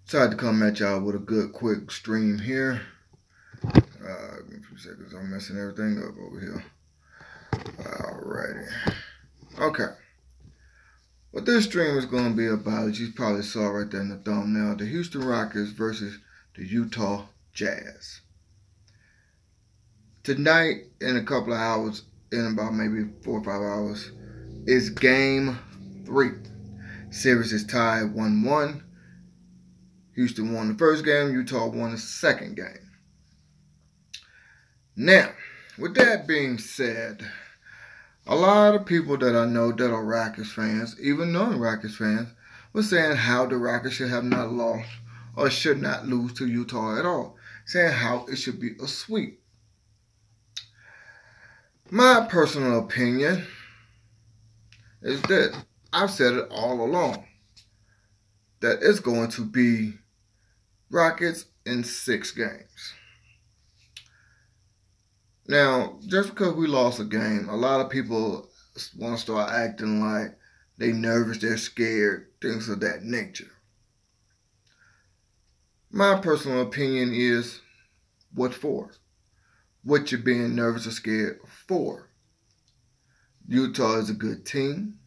Tried to come at y'all with a good quick stream here. Give me a few seconds. I'm messing everything up over here. Alrighty. Okay. What this stream is going to be about, as you probably saw right there in the thumbnail, the Houston Rockets versus the Utah Jazz. Tonight, in a couple of hours, in about maybe 4 or 5 hours, is Game 3. Series is tied 1-1. Houston won the first game. Utah won the second game. Now, with that being said, a lot of people that I know that are Rockets fans, even non-Rockets fans, were saying how the Rockets should have not lost or should not lose to Utah at all. Saying how it should be a sweep. My personal opinion is that I've said it all along, that it's going to be Rockets in 6 games. Now, just because we lost a game, a lot of people want to start acting like they nervous, they're scared, things of that nature. My personal opinion is, what for? What you're being nervous or scared for? Utah is a good team.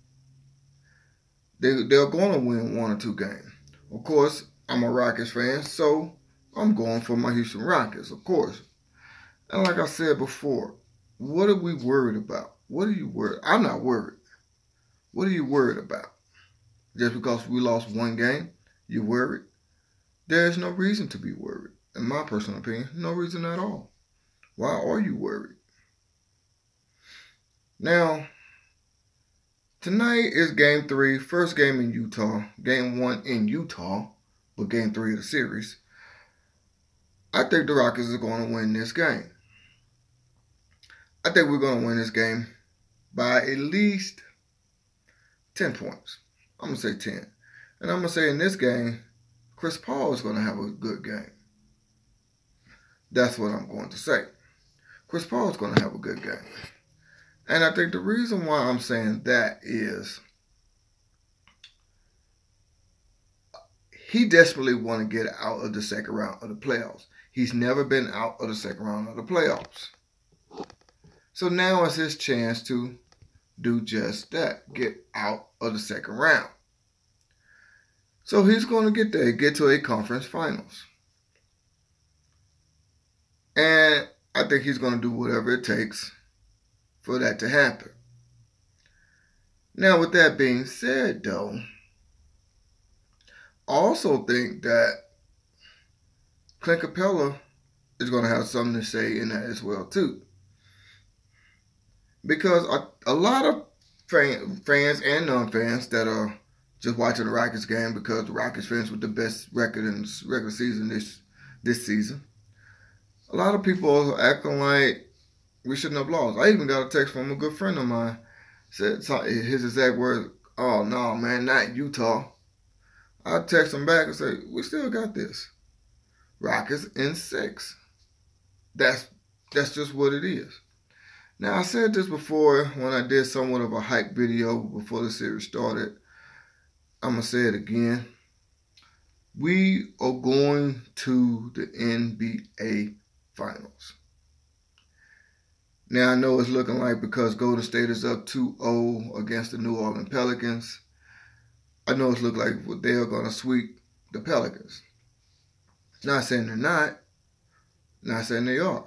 They're going to win 1 or 2 games. Of course, I'm a Rockets fan, so I'm going for my Houston Rockets, of course. And like I said before, what are we worried about? What are you worried? I'm not worried. What are you worried about? Just because we lost 1 game, you worried? There's no reason to be worried. In my personal opinion, no reason at all. Why are you worried? Now, tonight is Game 3, first game in Utah. Game 1 in Utah, but Game 3 of the series. I think the Rockets are going to win this game. I think we're going to win this game by at least 10 points. I'm going to say 10. And I'm going to say in this game, Chris Paul is going to have a good game. That's what I'm going to say. Chris Paul is going to have a good game. And I think the reason why I'm saying that is he desperately want to get out of the second round of the playoffs. He's never been out of the second round of the playoffs. So now is his chance to do just that, get out of the second round. So he's going to get there, get to a conference finals. And I think he's going to do whatever it takes for that to happen. Now, with that being said, though, I also think that Clint Capella is going to have something to say in that as well, too. Because a lot of fans and non-fans that are just watching the Rockets game because the Rockets fans with the best record in the regular season this season, a lot of people are acting like we shouldn't have lost. I even got a text from a good friend of mine. Said his exact words, "Oh no, man, not Utah." I text him back and say, "We still got this. Rockets in 6. That's just what it is." Now, I said this before when I did somewhat of a hype video before the series started. I'm going to say it again. We are going to the NBA Finals. Now, I know it's looking like because Golden State is up 2-0 against the New Orleans Pelicans, I know it's looking like they're going to sweep the Pelicans. Not saying they're not. Not saying they are.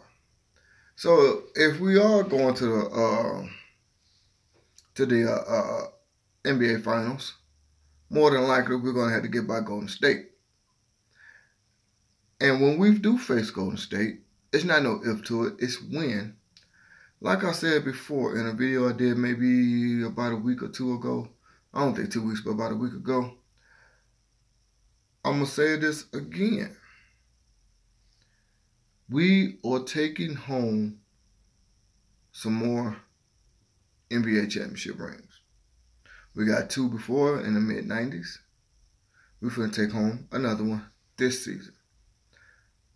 So if we are going to the NBA Finals, more than likely we're going to have to get by Golden State. And when we do face Golden State, it's not no if to it, it's when. Like I said before in a video I did maybe about a week or 2 ago, I don't think 2 weeks, but about a week ago, I'm going to say this again. We are taking home some more NBA championship rings. We got 2 before in the mid-90s. We're going to take home another one this season.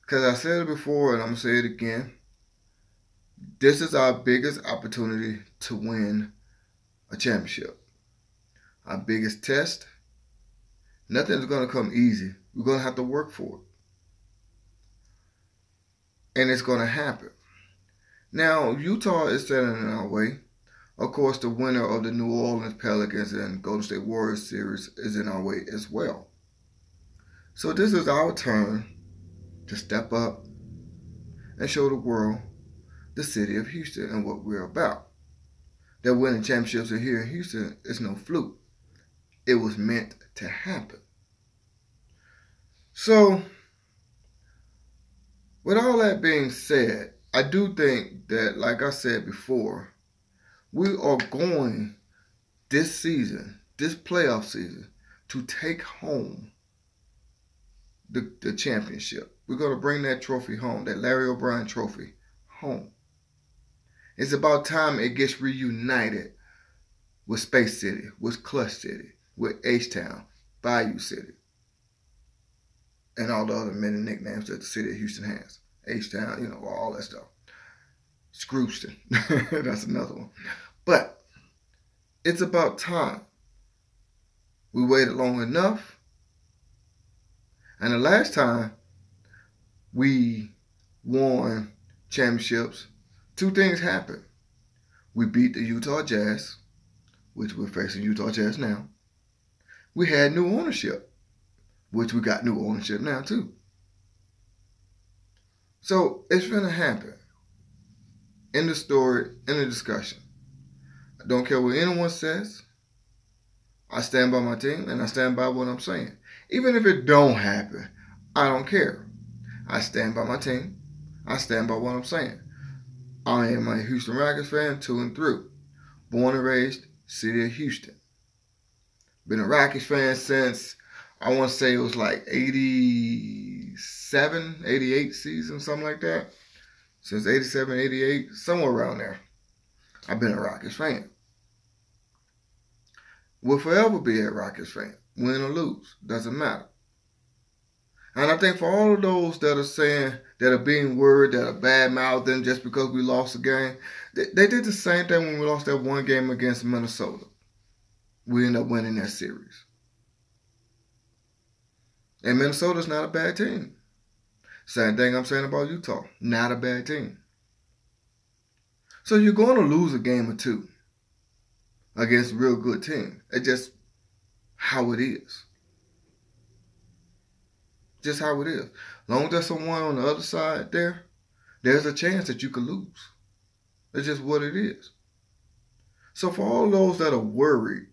Because I said it before and I'm going to say it again. This is our biggest opportunity to win a championship. Our biggest test. Nothing's going to come easy. We're going to have to work for it. And it's going to happen. Now, Utah is standing in our way. Of course, the winner of the New Orleans Pelicans and Golden State Warriors series is in our way as well. So this is our turn to step up and show the world the city of Houston and what we're about. That winning championships here in Houston is no fluke. It was meant to happen. So, with all that being said, I do think that, like I said before, we are going this season, this playoff season, to take home the championship. We're going to bring that trophy home, that Larry O'Brien trophy home. It's about time it gets reunited with Space City, with Clutch City, with H-Town, Bayou City, and all the other many nicknames that the city of Houston has. H-Town, all that stuff. Scroopston, that's another one. But it's about time. We waited long enough. And the last time we won championships, two things happened. We beat the Utah Jazz, which we're facing Utah Jazz now. We had new ownership, which we got new ownership now too. So it's going to happen. In the story, in the discussion. I don't care what anyone says. I stand by my team and I stand by what I'm saying. Even if it don't happen, I don't care. I stand by my team. I stand by what I'm saying. I am a Houston Rockets fan through and through. Born and raised, city of Houston. Been a Rockets fan since, I want to say it was like 87, 88 season, something like that. Since 87, 88, somewhere around there. I've been a Rockets fan. Will forever be a Rockets fan. Win or lose, doesn't matter. And I think for all of those that are saying, that are being worried, that are bad-mouthing just because we lost a game, they did the same thing when we lost that one game against Minnesota. We ended up winning that series. And Minnesota's not a bad team. Same thing I'm saying about Utah. Not a bad team. So you're going to lose a game or two against a real good team. It's just how it is. Just how it is. As long as there's someone on the other side there's a chance that you could lose. It's just what it is. So for all those that are worried,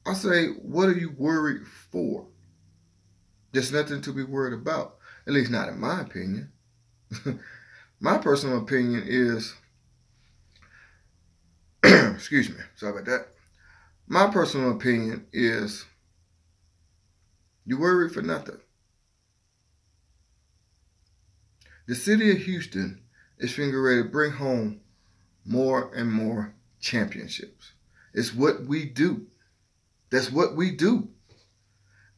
I say, what are you worried for? There's nothing to be worried about. At least not in my opinion. My personal opinion is, excuse me, sorry about that. My personal opinion is, you worry for nothing. The city of Houston is getting ready to bring home more and more championships. It's what we do. That's what we do.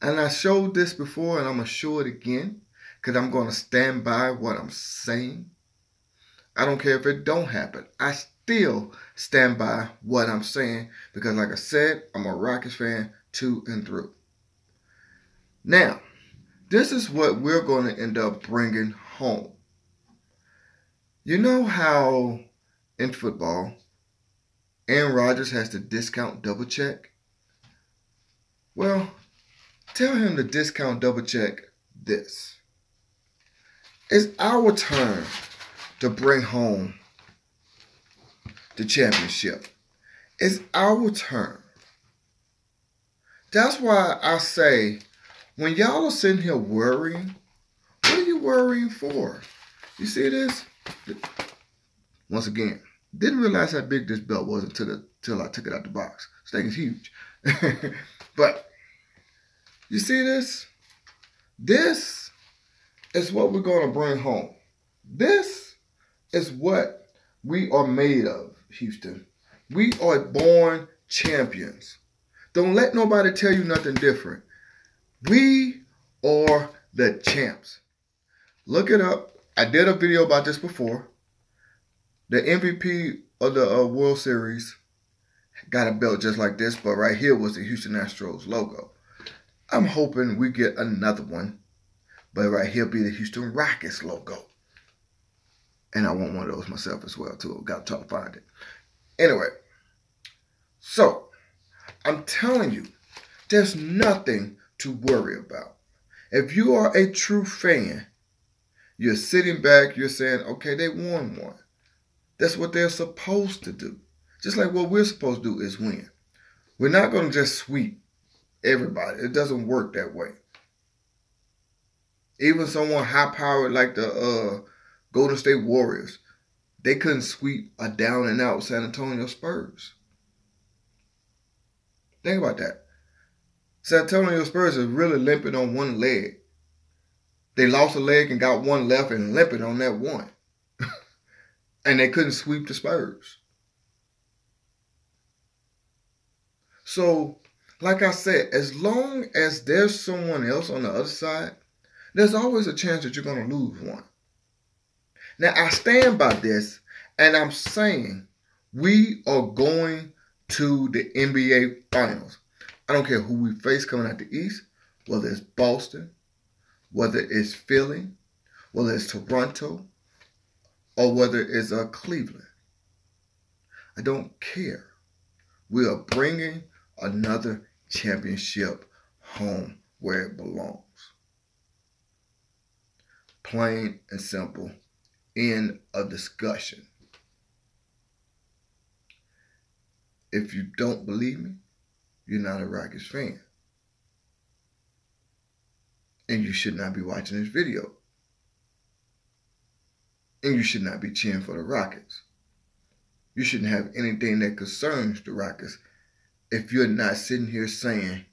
And I showed this before and I'm going to show it again. Because I'm going to stand by what I'm saying. I don't care if it don't happen. I still stand by what I'm saying. Because like I said, I'm a Rockets fan through and through. Now, this is what we're going to end up bringing home. You know how in football, Aaron Rodgers has to discount double check? Well, tell him to discount double check this. It's our turn to bring home the championship. It's our turn. That's why I say, when y'all are sitting here worrying, what are you worrying for? You see this? Once again, didn't realize how big this belt was until I took it out the box. This thing is huge. But, you see this? This is what we're going to bring home. This is what we are made of, Houston. We are born champions. Don't let nobody tell you nothing different. We are the champs. Look it up. I did a video about this before. The MVP of the World Series got a belt just like this, but right here was the Houston Astros logo. I'm hoping we get another one, but right here be the Houston Rockets logo. And I want one of those myself as well, too. Got to try to find it. Anyway, so I'm telling you, there's nothing to worry about. If you are a true fan, you're sitting back, you're saying, okay, they won one. That's what they're supposed to do. Just like what we're supposed to do is win. We're not going to just sweep everybody. It doesn't work that way. Even someone high-powered like the Golden State Warriors, they couldn't sweep a down-and-out San Antonio Spurs. Think about that. San Antonio Spurs is really limping on one leg. They lost a leg and got one left and limping on that one. And they couldn't sweep the Spurs. So, like I said, as long as there's someone else on the other side, there's always a chance that you're going to lose one. Now, I stand by this, and I'm saying we are going to the NBA Finals. I don't care who we face coming out the East, whether it's Boston, whether it's Philly, whether it's Toronto, or whether it's Cleveland. I don't care. We are bringing another championship home where it belongs. Plain and simple. End of discussion. If you don't believe me, you're not a Rockets fan. And you should not be watching this video. And you should not be cheering for the Rockets. You shouldn't have anything that concerns the Rockets if you're not sitting here saying,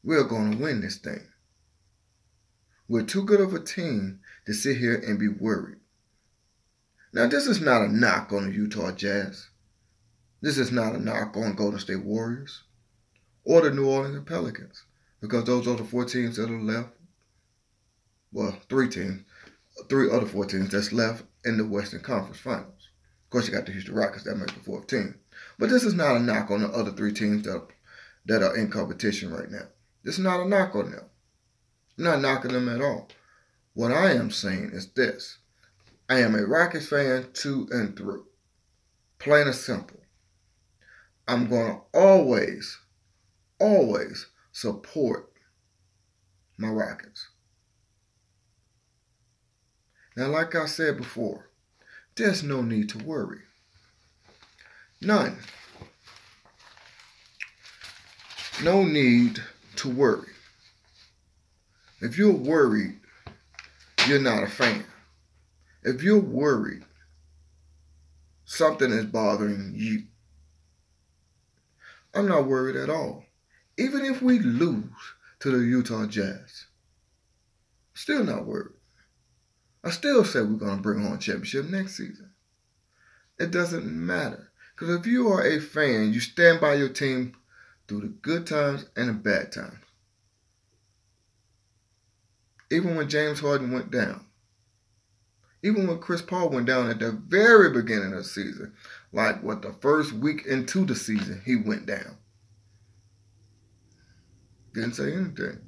we're going to win this thing. We're too good of a team to sit here and be worried. Now, this is not a knock on the Utah Jazz. This is not a knock on Golden State Warriors or the New Orleans Pelicans, because those are the 4 teams that are left. Well, 3 other 4 teams that's left in the Western Conference Finals. Of course, you got the Houston Rockets that make the 4th team. But this is not a knock on the other 3 teams that are in competition right now. This is not a knock on them. I'm not knocking them at all. What I am saying is this. I am a Rockets fan through and through. Plain and simple. I'm going to always support my Rockets. Now, like I said before, there's no need to worry. None. No need to worry. If you're worried, you're not a fan. If you're worried, something is bothering you. I'm not worried at all. Even if we lose to the Utah Jazz, still not worried. I still say we're going to bring home a championship next season. It doesn't matter. Because if you are a fan, you stand by your team through the good times and the bad times. Even when James Harden went down. Even when Chris Paul went down at the very beginning of the season. Like, the first week into the season, he went down. Didn't say anything.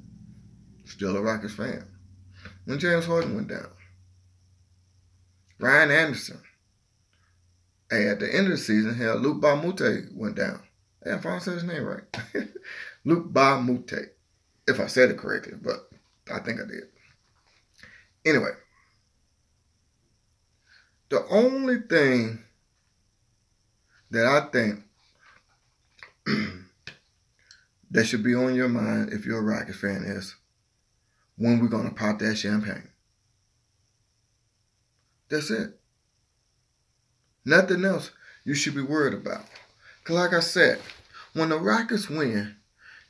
Still a Rockets fan. When James Harden went down. Ryan Anderson. Hey, at the end of the season, Luc Mbah a Moute went down. Hey, I finally said his name right. Luc Mbah a Moute. If I said it correctly, but I think I did. Anyway. The only thing that I think that should be on your mind if you're a Rockets fan is when we're going to pop that champagne. That's it. Nothing else you should be worried about. Because like I said, when the Rockets win,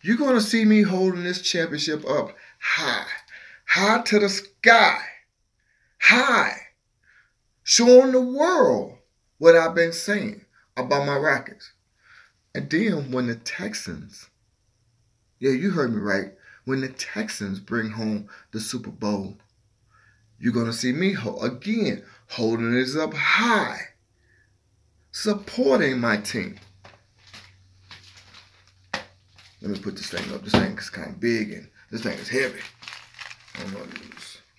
you're going to see me holding this championship up high. High to the sky. High. Showing the world what I've been saying about my Rockets. And then when the Texans, yeah, you heard me right, when the Texans bring home the Super Bowl, you're going to see me again holding this up high, supporting my team. Let me put this thing up. This thing is kind of big and this thing is heavy. I don't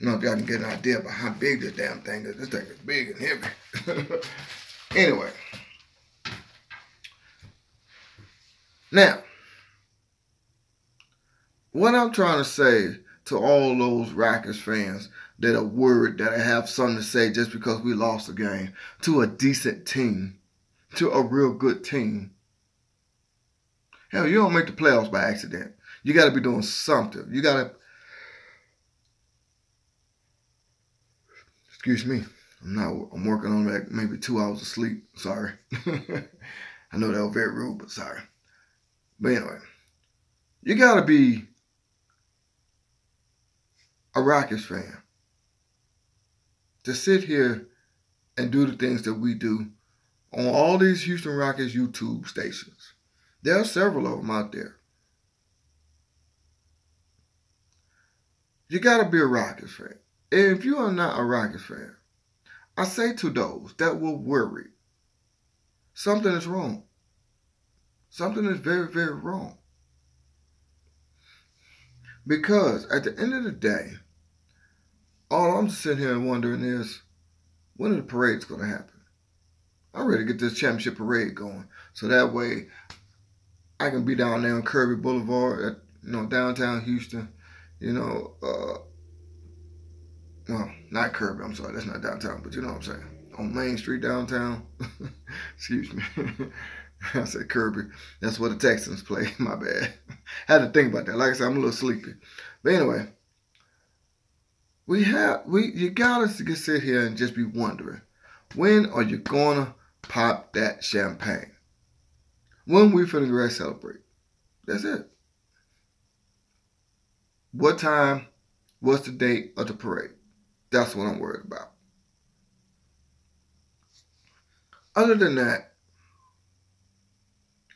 know if y'all can get an idea about how big this damn thing is. This thing is big and heavy. Anyway. Now, what I'm trying to say to all those Rockets fans that are worried that I have something to say just because we lost a game to a decent team, to a real good team. Hell, you don't make the playoffs by accident. You got to be doing something. You got to... Excuse me. I'm working on that, maybe 2 hours of sleep. Sorry. I know that was very rude, but sorry. But anyway, you got to be a Rockets fan to sit here and do the things that we do on all these Houston Rockets YouTube stations. There are several of them out there. You got to be a Rockets fan. And if you are not a Rockets fan, I say to those that will worry, something is wrong. Something is very, very wrong. Because at the end of the day, all I'm sitting here wondering is, when are the parades going to happen? I'm ready to get this championship parade going. So that way, I can be down there on Kirby Boulevard at, downtown Houston. Well, not Kirby, I'm sorry, that's not downtown, but you know what I'm saying. On Main Street downtown. Excuse me. I said Kirby. That's where the Texans play. My bad. Had to think about that. Like I said, I'm a little sleepy. But anyway, you gotta sit here and just be wondering, when are you gonna pop that champagne? When we finna go and celebrate? That's it. What time? What's the date of the parade? That's what I'm worried about. Other than that,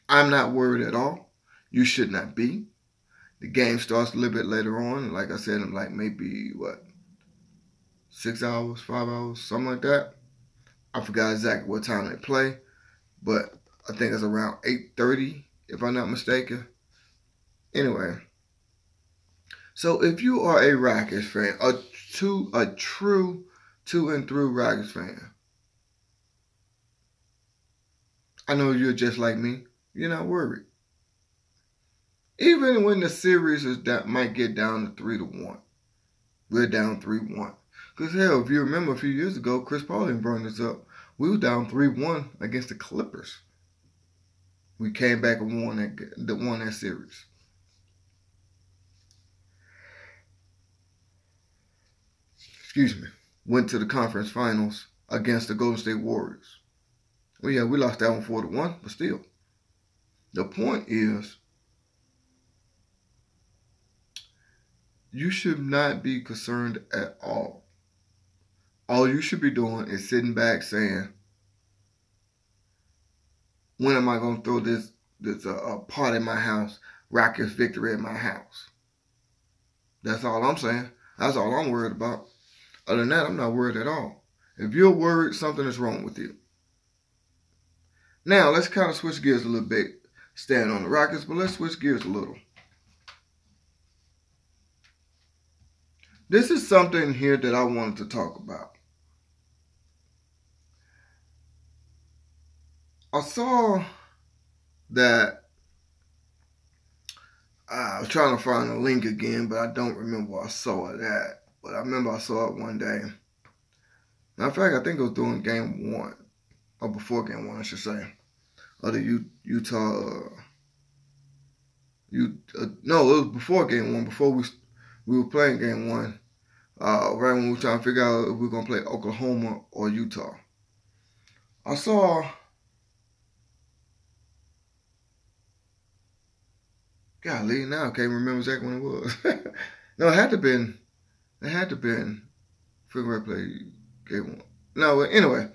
I'm not worried at all. You should not be. The game starts a little bit later on. Like I said, I'm like maybe, 6 hours, 5 hours, something like that. I forgot exactly what time they play, but I think it's around 8:30, if I'm not mistaken. Anyway, so if you are a Rockets fan, a true to and through Rockets fan, I know you're just like me. You're not worried. Even when the series might get down to 3-1. We're down 3-1. Because hell, if you remember a few years ago, Chris Paul even brought this up. We were down 3-1 against the Clippers. We came back and won that series. Excuse me. Went to the conference finals against the Golden State Warriors. Well, yeah, we lost that one 4-1, but still. The point is, you should not be concerned at all. All you should be doing is sitting back saying, when am I going to throw this party in my house, Rockets victory in my house? That's all I'm saying. That's all I'm worried about. Other than that, I'm not worried at all. If you're worried, something is wrong with you. Now, let's kind of switch gears a little bit. Staying on the Rockets, but let's switch gears a little. This is something here that I wanted to talk about. I saw that, I was trying to find a link again, but I don't remember where I saw it at. But I remember I saw it one day. Matter of fact, I think it was during game 1, or before game 1, I should say, of the Utah. No, it was before game 1. Before we were playing game 1. Right when we were trying to figure out if we were gonna play Oklahoma or Utah. I saw. Golly, now I can't remember exactly when it was. No, it had to been. Figure out play game 1. No, but anyway,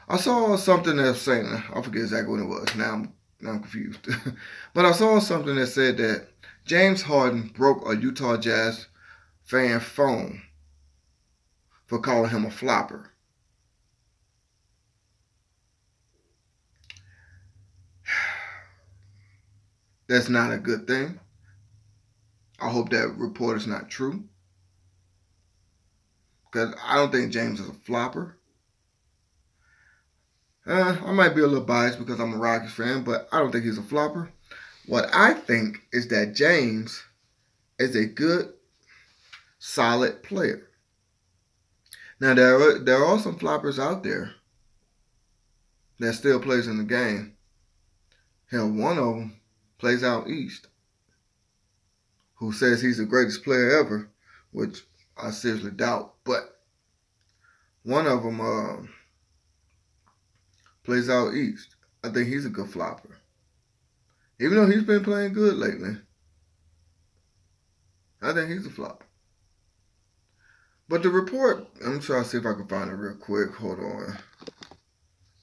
I saw something that's saying, I forget exactly what it was. Now I'm confused. But I saw something that said that James Harden broke a Utah Jazz fan phone for calling him a flopper. That's not a good thing. I hope that report is not true. Because I don't think James is a flopper. I might be a little biased because I'm a Rockets fan, but I don't think he's a flopper. What I think is that James is a good, solid player. Now, there are some floppers out there that still plays in the game. Hell, one of them plays out east, who says he's the greatest player ever, which I seriously doubt. But one of them plays out east. I think he's a good flopper. Even though he's been playing good lately, I think he's a flopper. But the report, I'm trying to see if I can find it real quick. Hold on.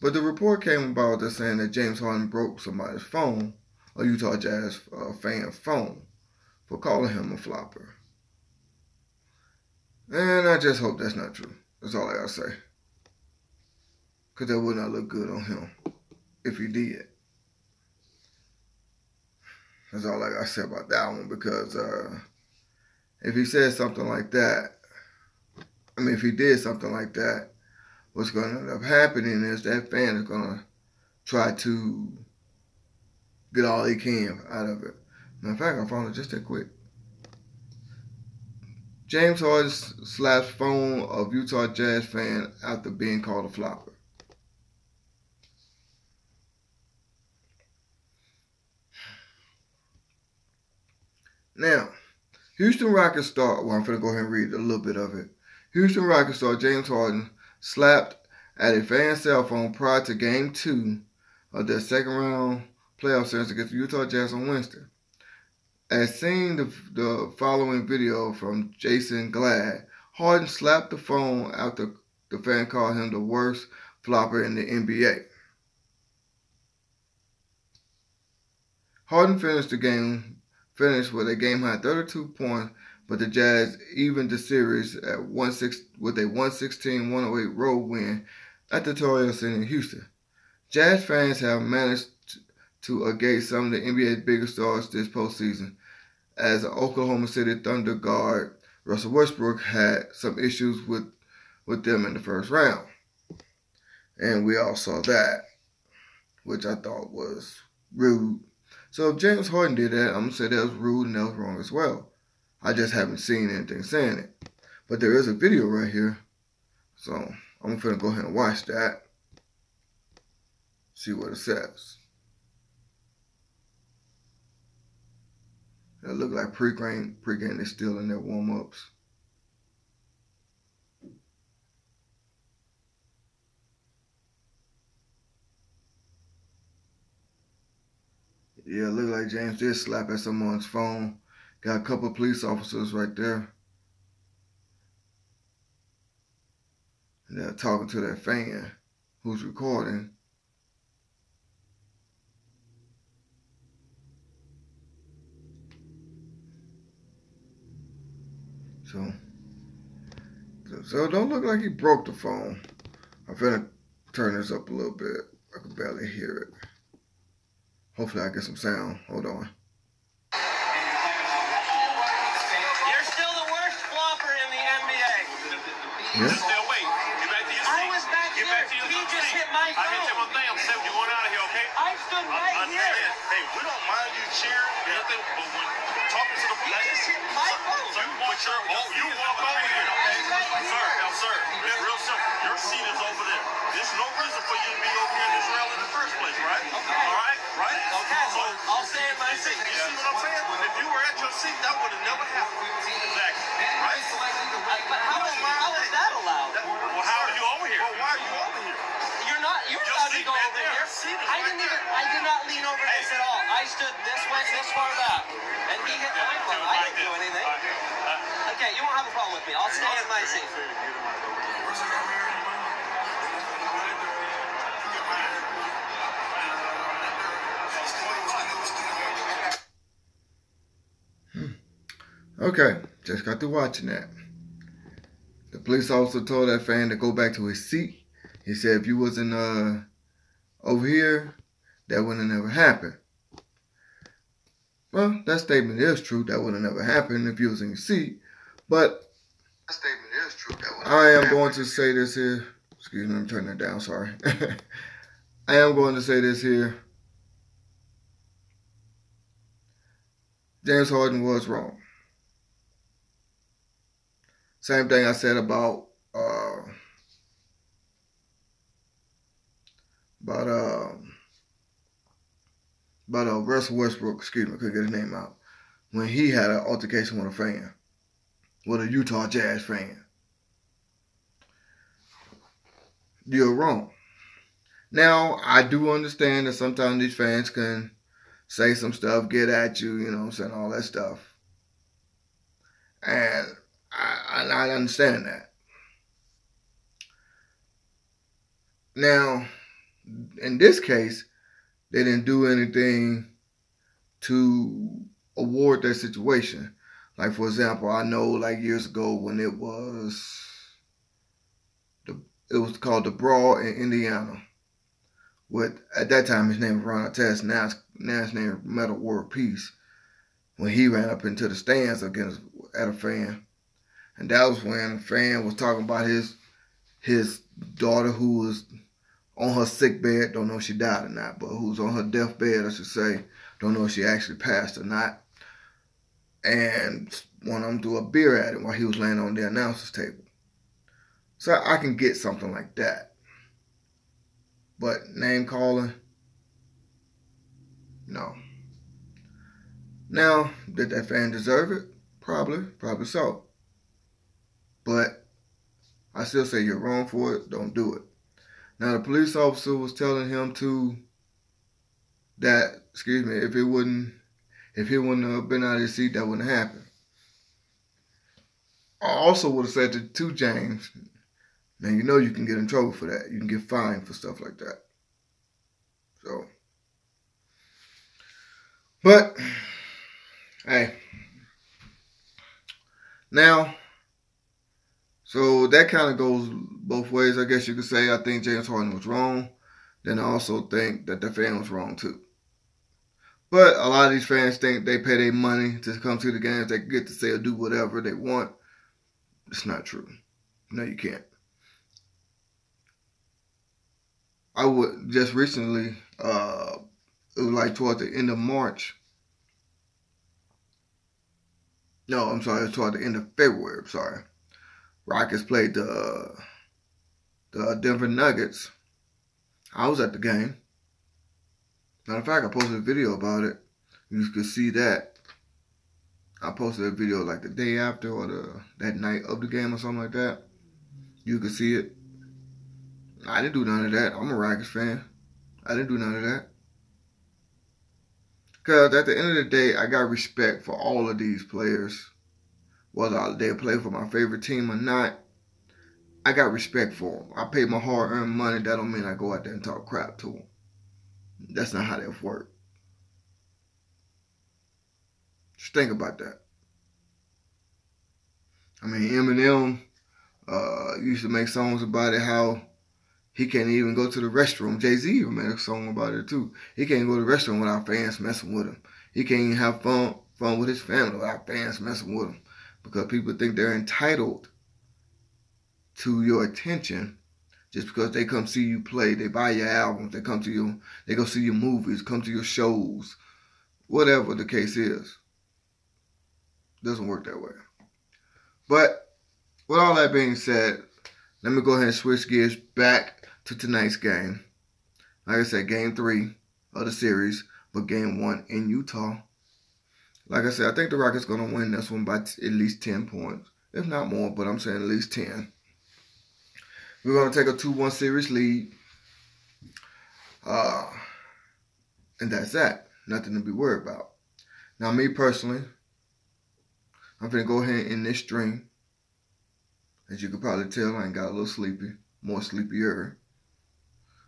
But the report came about just saying that James Harden broke somebody's phone, a Utah Jazz fan phone, for calling him a flopper. And I just hope that's not true. That's all I gotta say. Because that would not look good on him if he did. That's all I gotta say about that one. Because if he said something like that, if he did something like that, what's going to end up happening is that fan is going to try to get all he can out of it. Matter of fact, I found it just that quick. James Harden slaps phone of Utah Jazz fan after being called a flopper. Now, Houston Rockets star, well, I'm going to go ahead and read a little bit of it. Houston Rockets star James Harden slapped at a fan cell phone prior to Game 2 of their second-round playoff series against the Utah Jazz on Wednesday. As seen the following video from Jason Glad, Harden slapped the phone after the fan called him the worst flopper in the NBA. Harden finished with a game-high 32 points, but the Jazz evened the series at with a 116-108 road win at the Toyota Center in Houston. Jazz fans have managed to engage some of the NBA's biggest stars this postseason, as Oklahoma City Thunder guard Russell Westbrook had some issues with them in the first round. And we all saw that, which I thought was rude. So if James Harden did that, I'm going to say that was rude and that was wrong as well. I just haven't seen anything saying it. But there is a video right here. So I'm going to go ahead and watch that. See what it says. It look like pre-game they're still in their warm-ups. Yeah, it look like James did slap at someone's phone. Got a couple of police officers right there. And they're talking to that fan who's recording. So it don't look like he broke the phone. I'm finna turn this up a little bit. I can barely hear it. Hopefully I get some sound. Hold on. You're still the worst flopper in the NBA. Yeah? Still wait. Get back to your seat. I was back here. He just hit my phone. I hit you on my thing. I'm saying you're going out of here, okay? I stood right here. Hey, we don't mind you cheering or anything, but when talking to the police. He just hit my phone. You walk over here. Sir, real simple. Your seat is over there. There's no reason for you to be over here in this rally in the first place, right? Okay. All right? Right? Okay. So I'll stay in my seat. You see what I'm saying? If you were at your seat, that would have never happened. Exactly. Right? But how is that allowed? Well, how are you over here? Well, why are you over here? You're allowed to go over here. I did not lean over this at all. I stood this far back. And he hit my phone. I didn't do anything. Okay, you won't have a problem with me. I'll stay in my seat. Okay, just got through watching that. The police officer told that fan to go back to his seat. He said if you wasn't over here, that wouldn't have never happened. Well, that statement is true. That would have never happened if you was in your seat. But that statement is true. I am going to say this here. Excuse me, I'm turning it down. Sorry. I am going to say this here. James Harden was wrong. Same thing I said about Russell Westbrook. Excuse me, I couldn't get his name out. When he had an altercation with a fan, with a Utah Jazz fan. You're wrong. Now, I do understand that sometimes these fans can say some stuff, get at you, you know what I'm saying, all that stuff. And I understand that. Now, in this case, they didn't do anything to award that situation. Like, for example, I know like years ago when it was called the Brawl in Indiana. At that time his name was Ron Artest, now his name is Metal World Peace. When he ran up into the stands at a fan. And that was when a fan was talking about his daughter who was on her sick bed, don't know if she died or not, but who's on her deathbed, I should say. Don't know if she actually passed or not. And one of them threw a beer at him while he was laying on the announcer's table. So I can get something like that. But name calling, no. Now, did that fan deserve it? Probably so. But I still say you're wrong for it, don't do it. Now the police officer was telling him that, excuse me, if he wouldn't have been out of his seat, that wouldn't happen. I also would have said to James, now you know you can get in trouble for that. You can get fined for stuff like that. So, but, hey. Now, so that kind of goes both ways, I guess you could say. I think James Harden was wrong. Then I also think that the fan was wrong too. But a lot of these fans think they pay their money to come to the games. They get to say or do whatever they want. It's not true. No, you can't. I would just recently, it was like toward the end of March. No, I'm sorry, it was toward the end of February, I'm sorry. Rockets played the Denver Nuggets. I was at the game. Matter of fact, I posted a video about it. You could see that. I posted a video like the day after or that night of the game or something like that. You could see it. I didn't do none of that. I'm a Rockets fan. I didn't do none of that. Because at the end of the day, I got respect for all of these players. Whether they play for my favorite team or not, I got respect for them. I pay my hard-earned money. That don't mean I go out there and talk crap to them. That's not how that works. Just think about that. I mean, Eminem used to make songs about it, how he can't even go to the restroom. Jay-Z even made a song about it too. He can't go to the restroom without fans messing with him. He can't even have fun with his family without fans messing with him. Because people think they're entitled to your attention just because they come see you play. They buy your albums. They come to you. They go see your movies, come to your shows. Whatever the case is. Doesn't work that way. But with all that being said, let me go ahead and switch gears back to tonight's game. Like I said, game 3 of the series, but game 1 in Utah. Like I said, I think the Rockets going to win this one by at least 10 points. If not more, but I'm saying at least 10. We're going to take a 2-1 series lead. And that's that. Nothing to be worried about. Now, me personally, I'm going to go ahead and end this stream. As you can probably tell, I ain't got a little sleepy. More sleepier.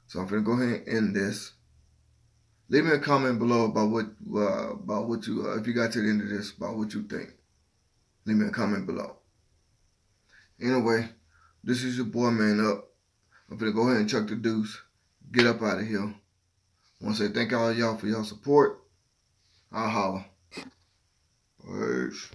So I'm going to go ahead and end this. Leave me a comment below about what you, if you got to the end of this, about what you think. Leave me a comment below. Anyway, this is your boy Man Up. I'm going to go ahead and chuck the deuce. Get up out of here. I want to say thank all y'all for y'all support. I'll holler. Peace.